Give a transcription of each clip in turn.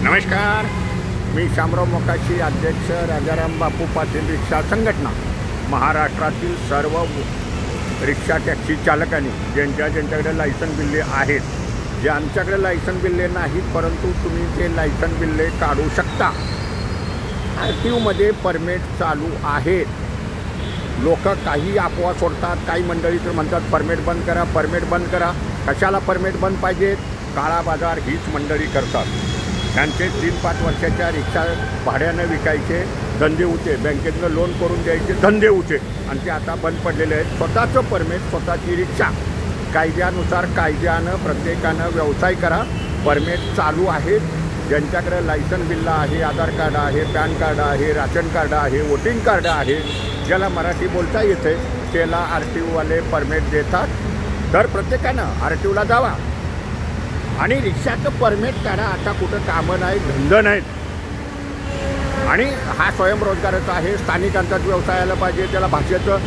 नमस्कार, मी शामराव मोकाशी, अध्यक्ष राजाराम बापू पाटील रिक्षा संघटना। महाराष्ट्रातील सर्व रिक्षा टॅक्सी चालकांनी ज्यांच्याकडे लायसन बिल्ले आहेत, ज्यांच्याकडे लायसन बिल्ले नाहीत परंतु तुम्ही ते लायसन बिल्ले काढू शकता। आरटीओमध्ये परमिट चालू आहेत। लोक काही अफवा सोडतात, काही मंडळी तर म्हणतात परमिट बंद करा, परमिट बंद करा। कशाला परमिट बंद पाहिजेत? काळा बाजार हीच मंडळी करतात। त्यांचे 3-5 वर्षाच्या रिक्षा भाड्यानं विकायचे धंदे होते, बँकेतनं लोन करून द्यायचे धंदे होते आणि ते आता बंद पडलेले आहेत। स्वतःचं परमिट, स्वतःची रिक्षा कायद्यानुसार कायद्यानं प्रत्येकानं व्यवसाय करा। परमिट चालू आहेत। ज्यांच्याकडे लायसन बिल्ला आहे, आधार कार्ड आहे, पॅन कार्ड आहे, राशन कार्ड आहे, वोटिंग कार्ड आहे, ज्याला मराठी बोलता येते त्याला आरटीओवाले परमिट देतात। तर प्रत्येकानं आरटीओला जावा आणि रिक्षाचं परमिट काढा। आता कुठं कामं नाही, धंदे नाहीत आणि हा स्वयंरोजगाराचा आहे। स्थानिकांचाच व्यवसाय आला पाहिजे, त्याला भाषेचं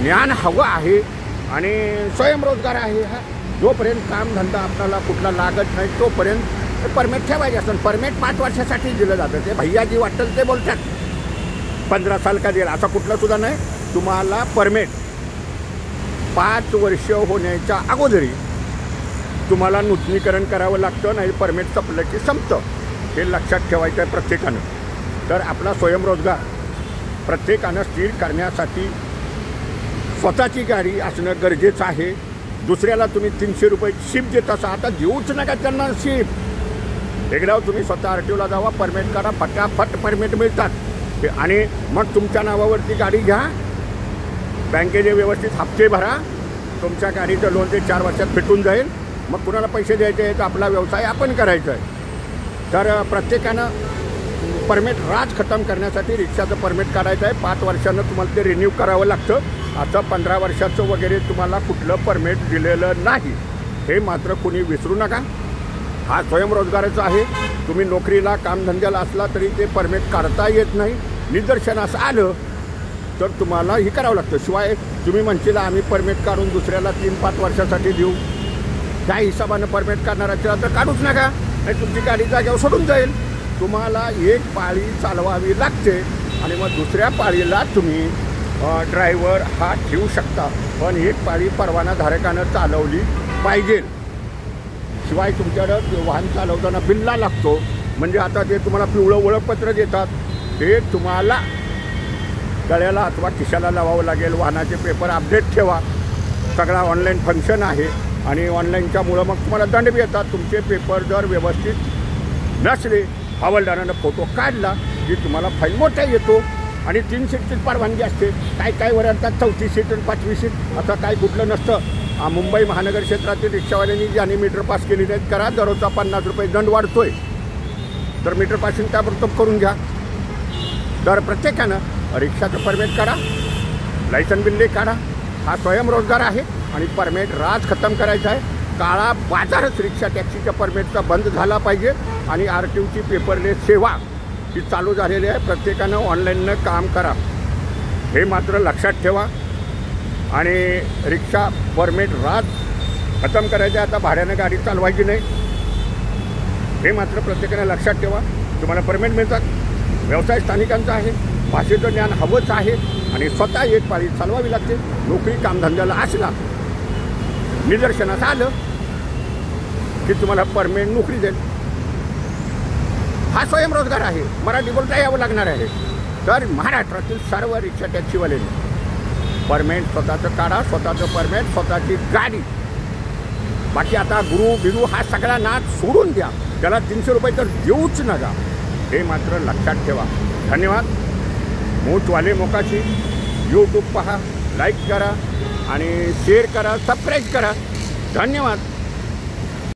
ज्ञान हवं आहे आणि स्वयंरोजगार आहे हा। जोपर्यंत कामधंदा आपल्याला कुठला लागत नाही तोपर्यंत परमिट ठेवायचे असतं। परमिट 5 वर्षासाठी दिलं जातं। ते भैयाजी वाटेल ते बोलतात 15 साल का दिला, असं कुठलं सुद्धा नाही। तुम्हाला परमिट 5 वर्ष होण्याच्या अगोदरी तुम्हाला नूतनीकरण करावं लागतं, नाही परमिट संपलं की संपतं। हे लक्षात ठेवायचं आहे प्रत्येकानं। तर आपला स्वयंरोजगार प्रत्येकानं स्थिर करण्यासाठी स्वतःची गाडी असणं गरजेचं आहे। दुसऱ्याला तुम्ही 300 रुपये शिप देत असा, आता देऊच नका त्यांना शिप। एकदा तुम्ही स्वतः आरटीओला जावा, परमिट काढा, फटाफट परमिट मिळतात आणि मग तुमच्या नावावरती गाडी घ्या, बँकेचे व्यवस्थित हप्ते भरा, तुमच्या गाडीचं लोन ते 4 वर्षात भेटून जाईल। मग कुणाला पैसे द्यायचे आहेत, आपला व्यवसाय आपण करायचा आहे। तर प्रत्येकानं परमिट राज खतम करण्यासाठी रिक्षाचं परमिट काढायचं आहे। 5 वर्षांनं तुम्हाला ते रिन्यू करावं लागतं। आता 15 वर्षाचं वगैरे तुम्हाला कुठलं परमिट दिलेलं नाही, हे मात्र कुणी विसरू नका। हा स्वयंरोजगाराचा आहे। तुम्ही नोकरीला कामधंद्याला असला तरी ते परमिट काढता येत नाही। निदर्शनास आलं तर तुम्हाला हे करावं लागतं। शिवाय तुम्ही म्हणशील आम्ही परमिट काढून दुसऱ्याला 3-5 वर्षासाठी देऊ, त्या हिशोबानं परमिट काढणार असेल तर काढूच नका, नाही तुमची गाडी जागेवर सोडून जाईल। तुम्हाला एक पाळी चालवावी लागते आणि मग दुसऱ्या पाळीला तुम्ही ड्रायव्हर हा ठेवू शकता, पण एक पाळी परवानाधारकानं चालवली पाहिजे। शिवाय तुमच्याकडं वाहन चालवताना बिल्ला लागतो, म्हणजे आता ते तुम्हाला पिवळं ओळखपत्र देतात, ते तुम्हाला गळ्याला अथवा खिशाला लावावं लागेल। वाहनाचे पेपर अपडेट ठेवा, सगळा ऑनलाईन फंक्शन आहे आणि ऑनलाईनच्यामुळं मग तुम्हाला दंड बी येतात। तुमचे पेपर जर व्यवस्थित नसले, हवालदारानं फोटो काढला की तुम्हाला फाईन मोठा येतो आणि 3 सीटची परवानगी असते। काय वरांतात 4थी सीट आणि 5वी सीट, असं काय कुठलं नसतं। मुंबई महानगर क्षेत्रातील रिक्षावाल्यांनी ज्यांनी मीटर पास केलेले आहेत करा, दररोजचा 50 रुपये दंड वाढतोय, तर मीटर पासिंग ताबडतोब करून घ्या। तर प्रत्येकानं रिक्षाचं परमिट काढा, लायसन बिल्ले काढा। हा स्वयंरोजगार आहे आणि परमिट राज खतम करायचा आहे। काळा बाजारच रिक्षा टॅक्सीच्या परमिटचा बंद झाला पाहिजे आणि आरटीओची पेपरलेस सेवा ही चालू झालेली आहे। प्रत्येकानं ऑनलाईननं काम करा, हे मात्र लक्षात ठेवा। आणि रिक्षा परमिट राज खतम करायचं, आता भाड्यानं गाडी चालवायची नाही, हे मात्र प्रत्येकानं लक्षात ठेवा। तुम्हाला परमिट मिळतात, व्यवसाय स्थानिकांचा आहे, भाषेचं ज्ञान हवंच आहे आणि स्वतः एक पाळी चालवावी लागते। नोकरी कामधंद्याला असला, निदर्शनास आलं की तुम्हाला परमिट नोकरी देईल। हा स्वयंरोजगार आहे, मराठी बोलता यावं लागणार आहे। तर महाराष्ट्रातील सर्व रिक्षा टॅक्सीवाल्यांनी परमिट स्वतःचं काढा, स्वतःचं परमिट, स्वतःची गाडी। बाकी आता गुरु बिरू हा सगळा नाच सोडून द्या, त्याला 300 रुपये तर देऊच नका, हे मात्र लक्षात ठेवा। धन्यवाद। मूठवाले मोकाशी यूट्यूब पहा, लाईक करा आणि शेअर करा, सबस्क्राईब करा। धन्यवाद।